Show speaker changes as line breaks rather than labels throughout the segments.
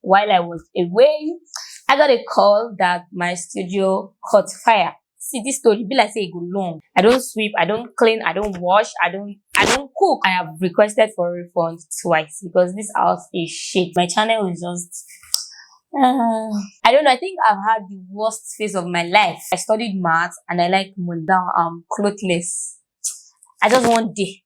while I was away, I got a call that my studio caught fire. See, this story be like say it go long. I don't sweep, I don't clean, I don't wash, I don't cook. I have requested for refund twice because this house is shit. My channel is just I don't know. I think I've had the worst phase of my life. I studied maths and I like money. Now I'm clothless. I just want day.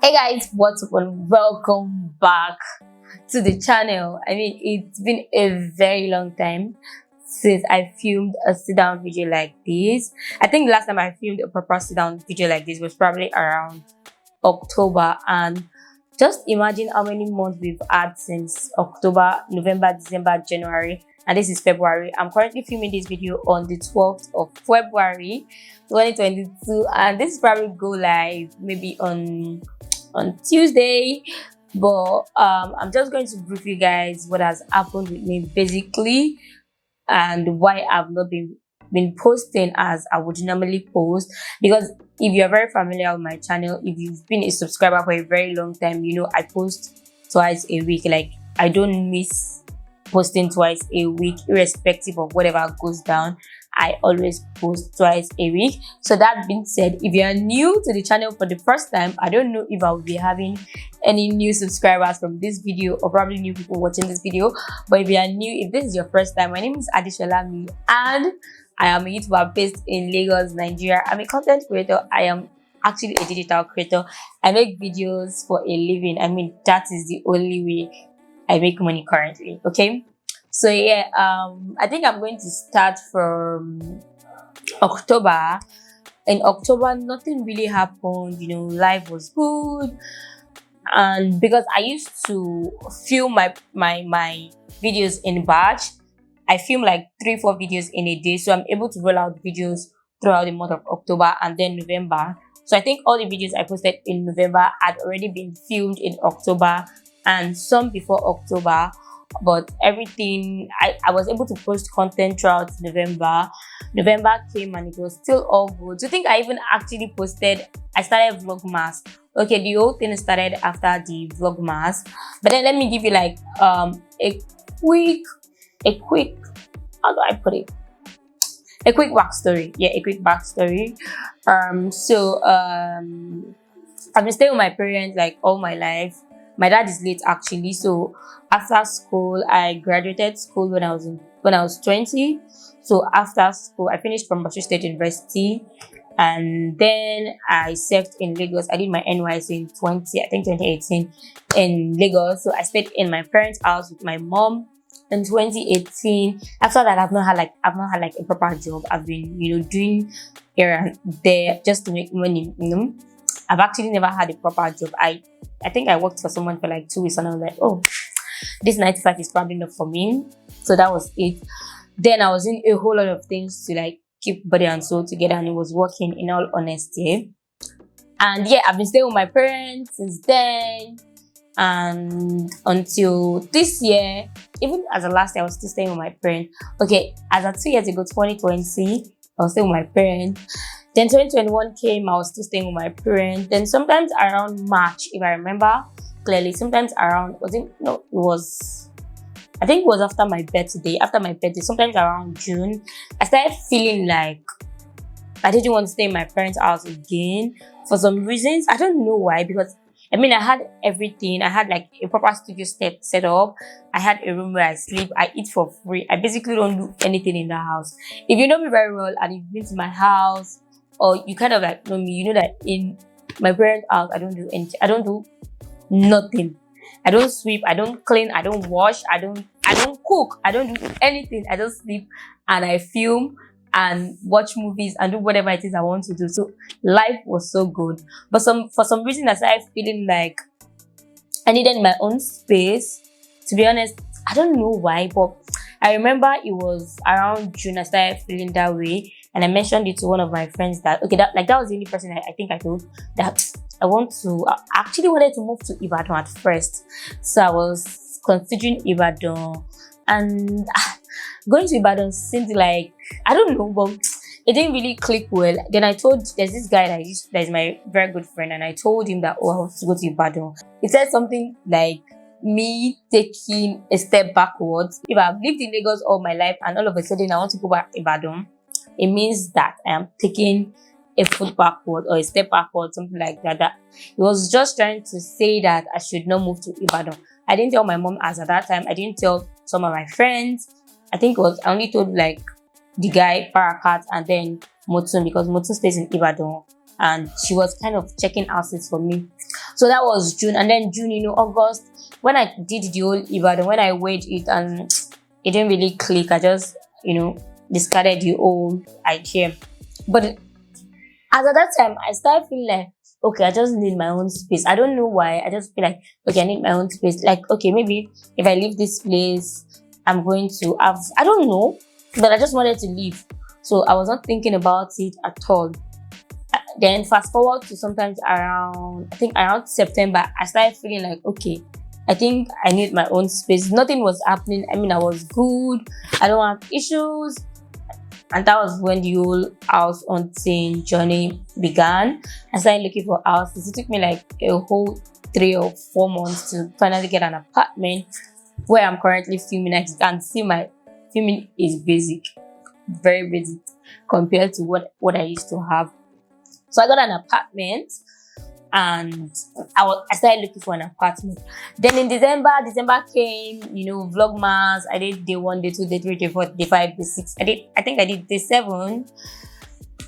Hey guys, what's up and welcome back to the channel. I mean, it's been a very long time since I filmed a sit down video like this. I think the last time I filmed a proper sit down video like this was probably around October, and just imagine how many months we've had since October, November, December, January, and this is February. I'm currently filming this video on the 12th of February 2022, and this probably go live maybe on Tuesday. But I'm just going to brief you guys what has happened with me basically, and why I've not been posting as I would normally post. Because if you're very familiar with my channel, if you've been a subscriber for a very long time, you know I post twice a week. Like, I don't miss posting twice a week, irrespective of whatever goes down. I always post twice a week. So that being said, if you are new to the channel for the first time, I don't know if I will be having any new subscribers from this video, or probably new people watching this video. But if you are new, if this is your first time, my name is Adisholami and I am a YouTuber based in Lagos, Nigeria. I'm a content creator. I am actually a digital creator. I make videos for a living. I mean, that is the only way I make money currently. Okay, so yeah, I think I'm going to start from October. In October, nothing really happened. You know, life was good, and because I used to film my videos in batch, I film like 3-4 videos in a day, so I'm able to roll out videos throughout the month of October and then November. So I think all the videos I posted in November had already been filmed in October, and some before October. But everything, I was able to post content throughout November. November came and it was still all good. So I think I even actually posted, I started Vlogmas. Okay, the whole thing started after the Vlogmas. But then let me give you like a quick, how do I put it? A quick backstory. Yeah, a quick backstory. I've been staying with my parents like all my life. My dad is late actually, so after school, I graduated school when I was 20. So after school, I finished from Bashir State University, and then I served in Lagos. I did my NYC in 2018 in Lagos. So I stayed in my parents' house with my mom in 2018. After that, I've not had like a proper job. I've been, doing here and there just to make money. I've actually never had a proper job. I think I worked for someone for like 2 weeks and I was like, oh, this 9 to 5 is probably not for me. So that was it. Then I was in a whole lot of things to like keep body and soul together, and it was working, in all honesty. And yeah, I've been staying with my parents since then, and until this year, even as of last year, I was still staying with my parents. Okay, as of 2 years ago, 2020, I was staying with my parents. Then 2021 came, I was still staying with my parents. Then sometimes around March, if I remember clearly, sometimes around, I think it was after my birthday. Sometimes around June, I started feeling like I didn't want to stay in my parents' house again for some reasons. I don't know why, because I mean, I had everything. I had like a proper studio set up. I had a room where I sleep. I eat for free. I basically don't do anything in the house. If you know me very well and you've been to my house, or you kind of like know me, you know that in my parents' house, I don't do anything. I don't do nothing. I don't sweep. I don't clean. I don't wash. I don't cook. I don't do anything. I just sleep and I film and watch movies and do whatever it is I want to do. So life was so good. But for some reason, I started feeling like I needed my own space. To be honest, I don't know why, but I remember it was around June I started feeling that way. And I mentioned it to one of my friends that, okay, that was the only person I think I told that I actually wanted to move to Ibadan at first. So I was considering Ibadan, and going to Ibadan seemed like, I don't know, but it didn't really click well. Then I told there's this guy that is my very good friend, and I told him that, oh, I want to go to Ibadan. He said something like me taking a step backwards. If I've lived in Lagos all my life and all of a sudden I want to go back to Ibadan, it means that I am taking a foot backward or a step backward, something like that. That he was just trying to say that I should not move to Ibadan. I didn't tell my mom as at that time. I didn't tell some of my friends. I think it was I only told like the guy Parakat and then Motun, because Motun stays in Ibadan and she was kind of checking houses for me. So that was June, and then June, August, when I did the whole Ibadan, when I weighed it and it didn't really click, I just discarded the old idea. But as at that time, I started feeling like, okay, I just need my own space. I don't know why. I just feel like, okay, I need my own space. Like, okay, maybe if I leave this place, I'm going to have, I don't know, but I just wanted to leave. So I was not thinking about it at all. Then fast forward to sometimes around September, I started feeling like, okay, I think I need my own space. Nothing was happening. I mean, I was good. I don't have issues. And that was when the whole house hunting journey began. I started looking for houses. It took me like a whole 3 or 4 months to finally get an apartment where I'm currently filming. As you can see, my filming is basic, very basic compared to what I used to have. So I got an apartment and I started looking for an apartment. Then in December came, Vlogmas. I did day 1, day 2, day 3, day 4, day 5, day 6. I think I did day 7.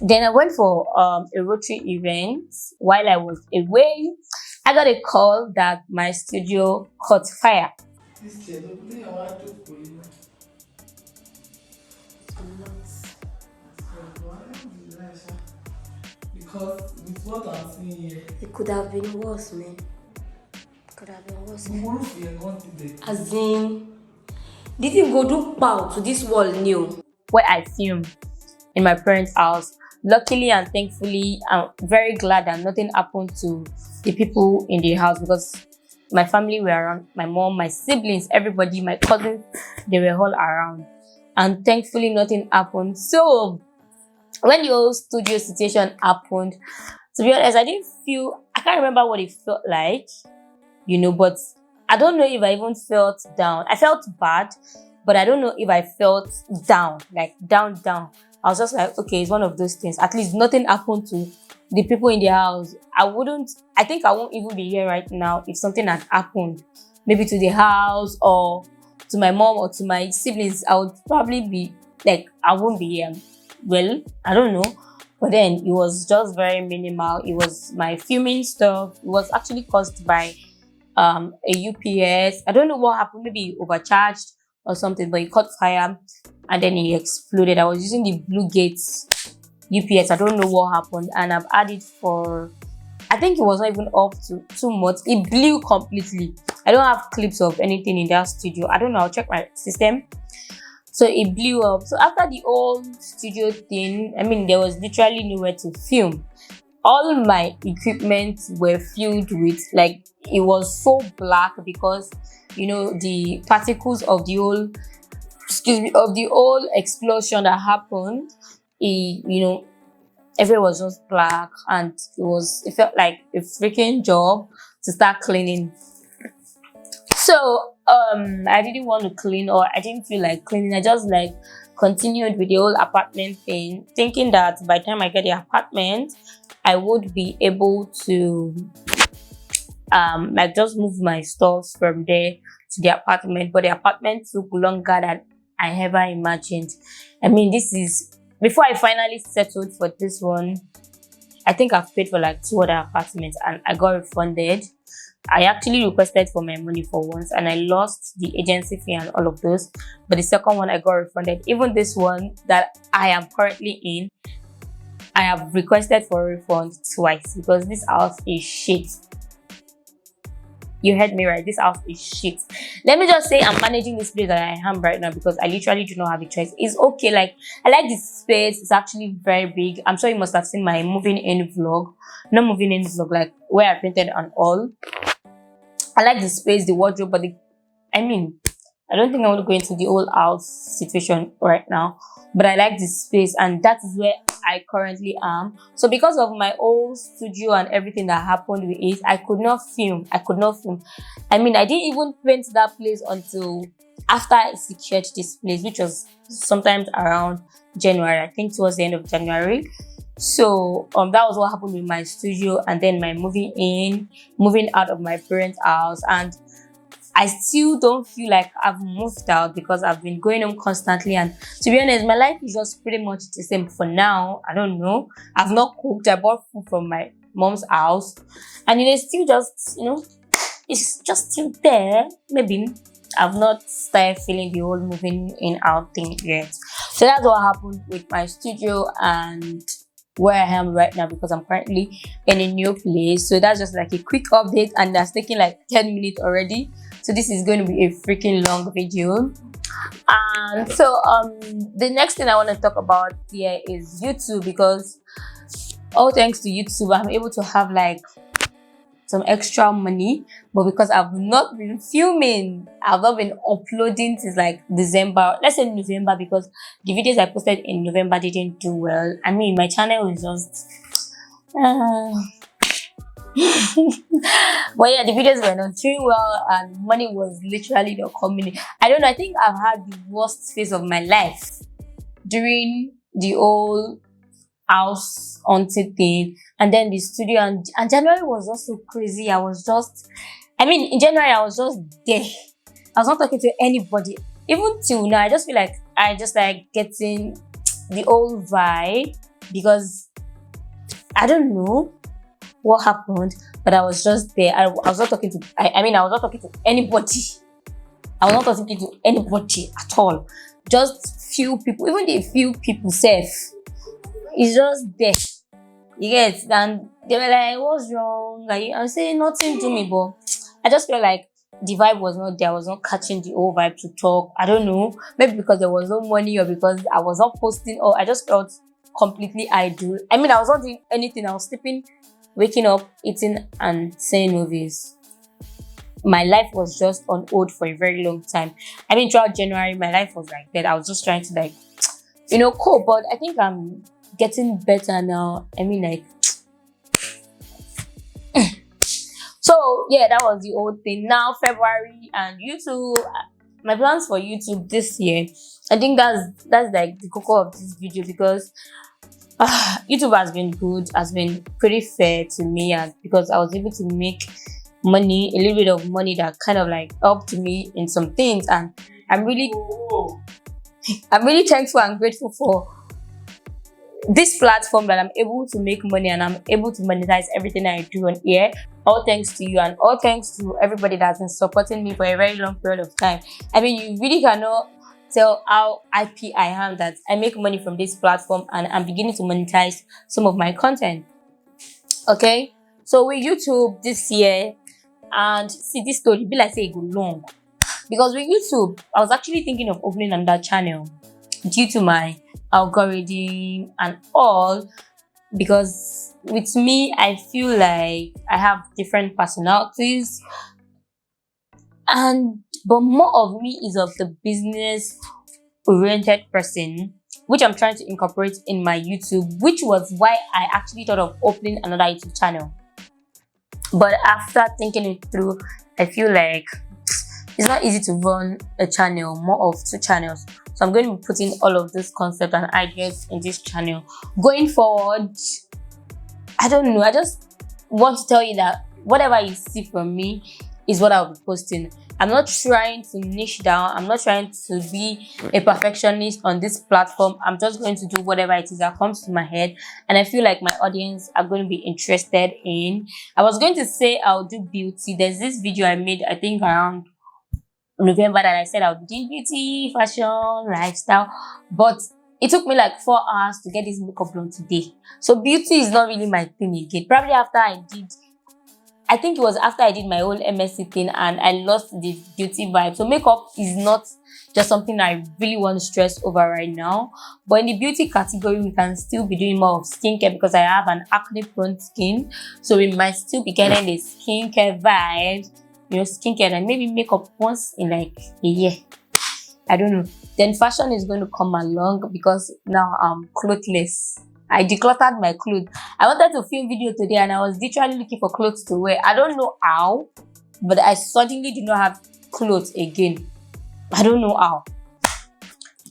Then I went for a Rotary event. While I was away, I got a call that my studio caught fire.
Because with what I'm seeing here,
it could have been worse, man. It could have been worse.
As in,
didn't go do pow to this wall new. Where I filmed in my parents' house. Luckily and thankfully, I'm very glad that nothing happened to the people in the house, because my family were around, my mom, my siblings, everybody, my cousins, they were all around. And thankfully nothing happened. So when the whole studio situation happened, to be honest, I can't remember what it felt like, but I don't know if I even felt down. I felt bad, but I don't know if I felt down, like down. I was just like, okay, it's one of those things. At least nothing happened to the people in the house. I think I won't even be here right now if something had happened, maybe to the house or to my mom or to my siblings. I would probably be like, I won't be here. Well, I don't know, but then it was just very minimal. It was my filming stuff. It was actually caused by a UPS. I don't know what happened. Maybe it overcharged or something, but it caught fire and then it exploded. I was using the Blue Gates UPS. I don't know what happened, and I've had it for, I think it was not even up to 2 months. It blew completely. I don't have clips of anything in that studio. I don't know. I'll check my system. So it blew up. So after the old studio thing, I mean, there was literally nowhere to film. All my equipment were filled with, like, it was so black because, the particles of the whole explosion that happened, everything was just black, and it felt like a freaking job to start cleaning. So I didn't want to clean, or I didn't feel like cleaning. I just continued with the whole apartment thing, thinking that by the time I get the apartment, I would be able to just move my stuff from there to the apartment. But the apartment took longer than I ever imagined. I mean, this is before I finally settled for this one. I think I've paid for like 2 other apartments and I got refunded. I actually requested for my money for once and I lost the agency fee and all of those. But the second one I got refunded. Even this one that I am currently in, I have requested for a refund twice because this house is shit. You heard me right. This house is shit. Let me just say I'm managing this place that I am right now because I literally do not have a choice. It's okay. Like, I like this space. It's actually very big. I'm sure you must have seen my moving in vlog. Not moving in vlog, like where I painted and all. I like the space, the wardrobe, but I don't think I want to go into the whole house situation right now. but I like this space, and that is where I currently am. So because of my old studio and everything that happened with it, I could not film. I mean, I didn't even paint that place until after I secured this place, which was sometimes around January, I think towards the end of January. So that was what happened with my studio, and then my moving out of my parents' house. And I still don't feel like I've moved out because I've been going home constantly. And to be honest, my life is just pretty much the same for now. I don't know. I've not cooked. I bought food from my mom's house, and it's still just, it's just still there. Maybe I've not started feeling the whole moving in out thing yet. So that's what happened with my studio and where I am right now, because I'm currently in a new place. So that's just like a quick update, and that's taking like 10 minutes already. So this is going to be a freaking long video. And so the next thing I want to talk about here is YouTube, because all thanks to YouTube, I'm able to have like some extra money. But because I've not been filming, I've not been uploading since like December, let's say November, because the videos I posted in November didn't do well. I mean, my channel is just but yeah, the videos were not doing well and money was literally not coming in. I don't know, I think I've had the worst phase of my life during the whole house hunting thing, and then the studio, and January was just so crazy. In January I was just there. I was not talking to anybody. Even till now, I just feel like I just like getting the old vibe, because I don't know what happened, but I was just there. I was not talking to I was not talking to anybody. I was not talking to anybody at all. Just few people, even the few people safe. It's just there. You get, and they were like, what's wrong? Like, I'm saying nothing to me, but I just felt like the vibe was not there. I was not catching the whole vibe to talk. I don't know. Maybe because there was no money, or because I was not posting, or I just felt completely idle. I was not doing anything. I was sleeping, waking up, eating, and seeing movies. My life was just on hold for a very long time. Throughout January, my life was like that. I was just trying to like, cope, but I think I'm getting better now. So yeah, that was the old thing. Now February and YouTube, my plans for YouTube this year, I think that's like the core of this video, because YouTube has been good, has been pretty fair to me, and because I was able to make money, a little bit of money that kind of like helped me in some things, and I'm really thankful and grateful for this platform that I'm able to make money and I'm able to monetize everything I do on here. All thanks to you, and all thanks to everybody that's been supporting me for a very long period of time. You really cannot tell how happy I am that I make money from this platform and I'm beginning to monetize some of my content. Okay, so with YouTube this year, and see, this story be like say it go long, because with YouTube I was actually thinking of opening another channel due to my algorithm and all, because with me I feel like I have different personalities, but more of me is of the business oriented person, which I'm trying to incorporate in my YouTube, which was why I actually thought of opening another YouTube channel. But after thinking it through, I feel like it's not easy to run a channel, more of two channels. So I'm going to be putting all of this concept and ideas in this channel. Going forward, I don't know. I just want to tell you that whatever you see from me is what I'll be posting. I'm not trying to niche down. I'm not trying to be a perfectionist on this platform. I'm just going to do whatever it is that comes to my head, and I feel like my audience are going to be interested in. I was going to say I'll do beauty. There's this video I made, I think around November, that I said I'll be doing beauty, fashion, lifestyle, but it took me like 4 hours to get this makeup done today. So beauty is not really my thing again. Probably I think it was after I did my whole MSc thing and I lost the beauty vibe. So makeup is not just something I really want to stress over right now. But in the beauty category, we can still be doing more of skincare, because I have an acne prone skin. So we might still be getting the skincare vibes, skincare, and maybe makeup once in like a year. I don't know. Then fashion is going to come along because now I'm clothless. I decluttered my clothes. I wanted to film video today and I was literally looking for clothes to wear. I don't know how, but I suddenly did not have clothes again. I don't know how.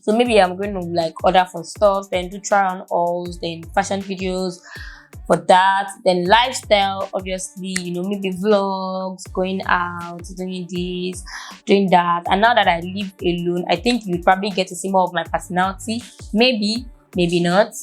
So maybe I'm going to like order for stuff, then do try on hauls, then fashion videos for that, then lifestyle, obviously, maybe vlogs, going out, doing this, doing that. And now that I live alone, I think you probably get to see more of my personality. Maybe not.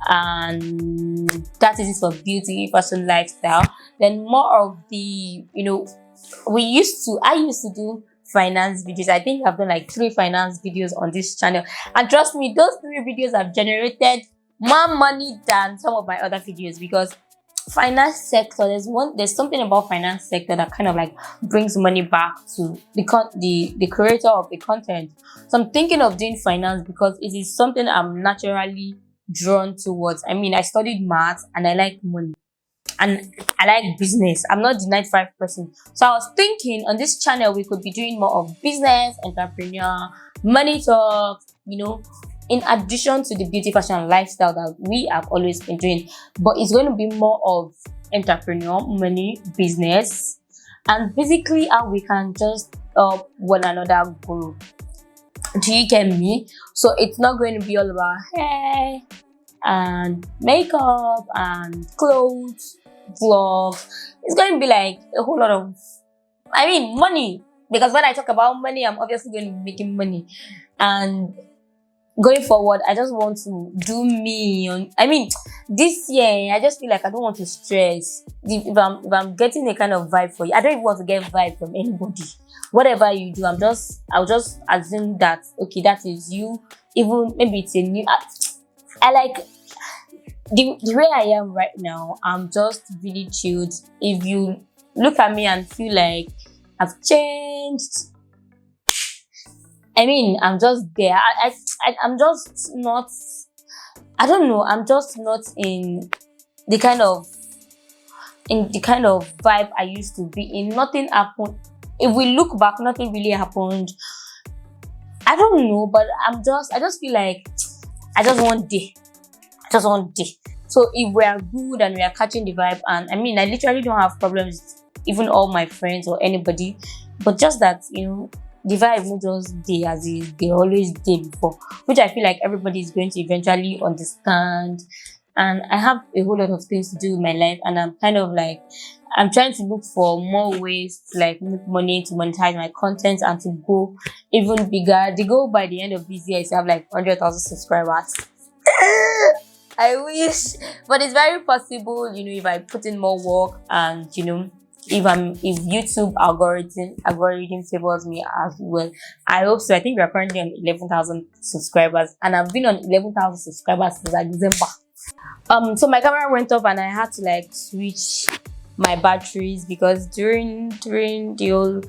And that is it for beauty, fashion, lifestyle. Then more of the, I used to do finance videos. I think I've done like 3 finance videos on this channel, and trust me, those 3 videos have generated more money than some of my other videos, because finance sector, there's something about finance sector that kind of like brings money back to the creator of the content. So I'm thinking of doing finance because it is something I'm naturally drawn towards. I mean, I studied maths and I like money and I like business. I'm not the 95 person. So I was thinking on this channel we could be doing more of business, entrepreneur, money talk, in addition to the beauty, fashion, and lifestyle that we have always been doing. But it's going to be more of entrepreneur, money, business, and basically how we can just help one another grow. Do you get me? So it's not going to be all about hair and makeup and clothes, vlogs. It's going to be like a whole lot of, money. Because when I talk about money, I'm obviously going to be making money. And going forward, I just want to do me. This year, I just feel like I don't want to stress. If I'm getting a kind of vibe for you, I don't even want to get vibe from anybody. Whatever you do, I'll just assume that, okay, that is you. Even maybe it's a new. I like the way I am right now. I'm just really chilled. If you look at me and feel like I've changed, I'm just there. I'm just not. I don't know. I'm just not in the kind of vibe I used to be in. Nothing happened. If we look back, nothing really happened. I don't know, but I just feel like I just want day. So if we are good and we are catching the vibe, and I literally don't have problems, even all my friends or anybody, but just that, the vibe not just day as they always did before, which I feel like everybody is going to eventually understand. And I have a whole lot of things to do with my life, and I'm kind of like, I'm trying to look for more ways to like make money, to monetize my content, and to go even bigger. The goal by the end of this year is to have like 100,000 subscribers. I wish, but it's very possible, if I put in more work, and if YouTube algorithm favors me as well. I hope so. I think we are currently on 11,000 subscribers, and I've been on 11,000 subscribers since like December. So my camera went off and I had to like switch my batteries, because during the whole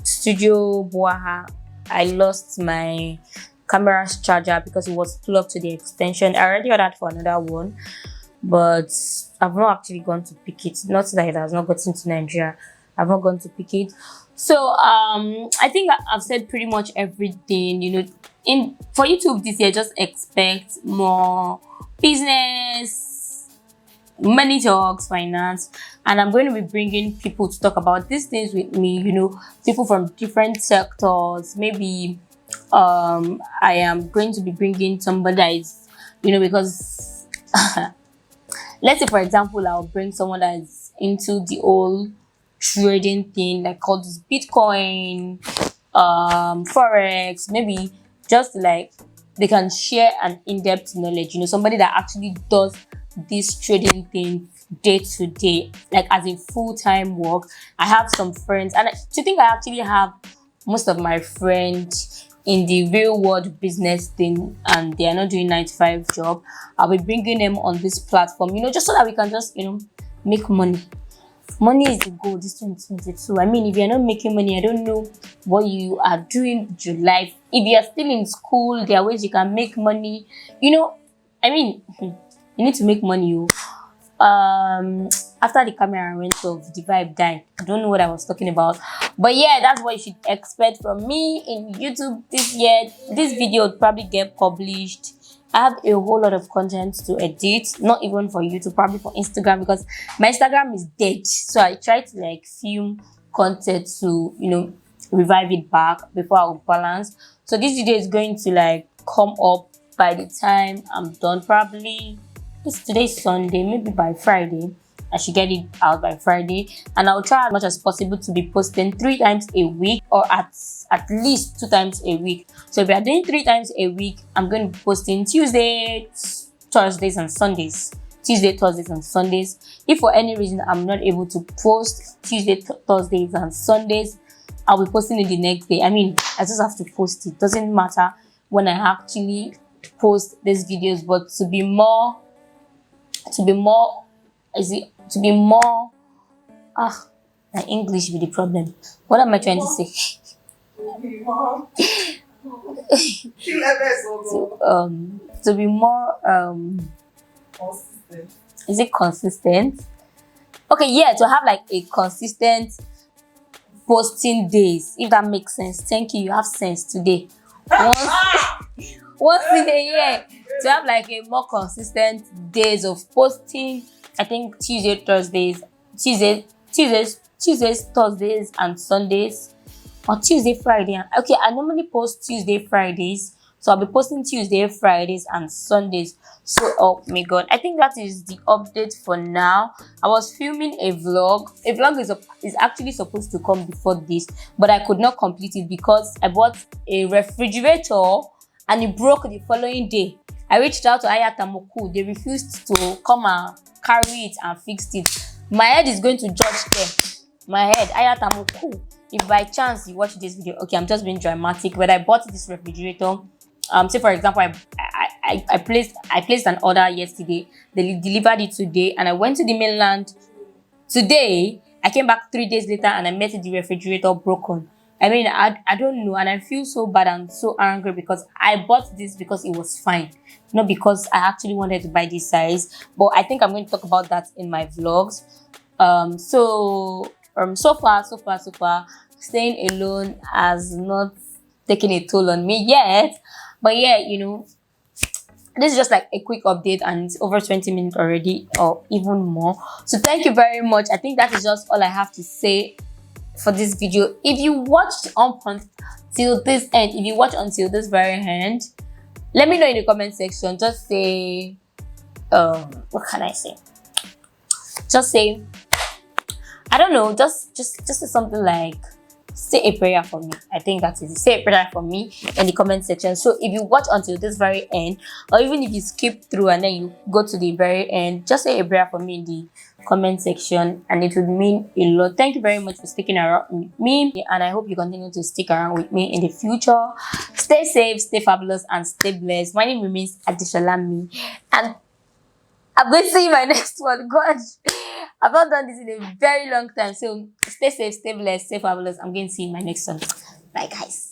studio boaha, I lost my camera's charger because it was plugged to the extension. I already ordered for another one, but I've not actually gone to pick it. Not that it has not gotten to Nigeria. I've not gone to pick it. So I think I've said pretty much everything. For YouTube this year, just expect more business, money talks, finance, and I'm going to be bringing people to talk about these things with me. People from different sectors. Maybe I am going to be bringing somebody that is, because let's say, for example, I'll bring someone that is into the whole trading thing, like called this Bitcoin, Forex, maybe just like they can share an in-depth knowledge, somebody that actually does this trading thing day to day, like as a full-time work. I have some friends, and to think I actually have most of my friends in the real world business thing, and they are not doing 9 to 5 job. I'll be bringing them on this platform, just so that we can just, make money. Money is the goal this 2022. If you're not making money, I don't know what you are doing with your life. If you're still in school, there are ways you can make money. You need to make money. After the camera went off, the vibe died. I don't know what I was talking about, but yeah, that's what you should expect from me in YouTube this year. This video would probably get published. I have a whole lot of content to edit, not even for YouTube, probably for Instagram, because my Instagram is dead. So I try to like film content to, you know, revive it back before I will balance. So this video is going to like come up by the time I'm done, probably. Today's Sunday, maybe by Friday. I should get it out by Friday, and I'll try as much as possible to be posting 3 times a week, or at least 2 times a week. So if we are doing 3 times a week, I'm going to be posting Tuesday, Thursdays, and Sundays. Tuesday, Thursdays, and Sundays. If for any reason I'm not able to post Tuesday, Thursdays, and Sundays, I'll be posting it the next day. I mean, I just have to post it. Doesn't matter when I actually post these videos, but to be more my English be the problem. What am I trying to say? To be more
consistent.
Is it consistent? Okay, yeah, to have like a consistent posting days, if that makes sense. Thank you. You have sense today. Once in a year, to have like a more consistent days of posting. I think Tuesdays, Thursdays, and Sundays, or Tuesday, Friday. Okay, I normally post Tuesday, Fridays, so I'll be posting Tuesday, Fridays, and Sundays. So, oh my god, I think that is the update for now. I was filming a vlog. A vlog is actually supposed to come before this, but I could not complete it because I bought a refrigerator and it broke the following day. I reached out to Ayatamoku. They refused to come and carry it and fix it. My head is going to judge them. My head, Ayatamoku. If by chance you watch this video, okay, I'm just being dramatic. When I bought this refrigerator, say for example, I placed an order yesterday. They delivered it today, and I went to the mainland today. I came back 3 days later, and I met the refrigerator broken. I mean, I don't know, and I feel so bad and so angry because I bought this because it was fine, not because I actually wanted to buy this size. But I think I'm going to talk about that in my vlogs. So far, staying alone has not taken a toll on me yet. But yeah, you know, this is just like a quick update, and it's over 20 minutes already, or even more. So thank you very much. I think that is just all I have to say for this video. If you watched up until this end, if you watch until this very end, let me know in the comment section. Just say what can I say? Just say, I don't know, just say something like, say a prayer for me. I think that's it. Say a prayer for me in the comment section. So if you watch until this very end, or even if you skip through and then you go to the very end, just say a prayer for me in the comment section, and it would mean a lot. Thank you very much for sticking around with me, and I hope you continue to stick around with me in the future. Stay safe, stay fabulous, and stay blessed. My name remains Adishalami, and I'm going to see you in my next one. God, I've not done this in a very long time. So stay safe, stay blessed, stay fabulous. I'm going to see you in my next one. Bye, guys.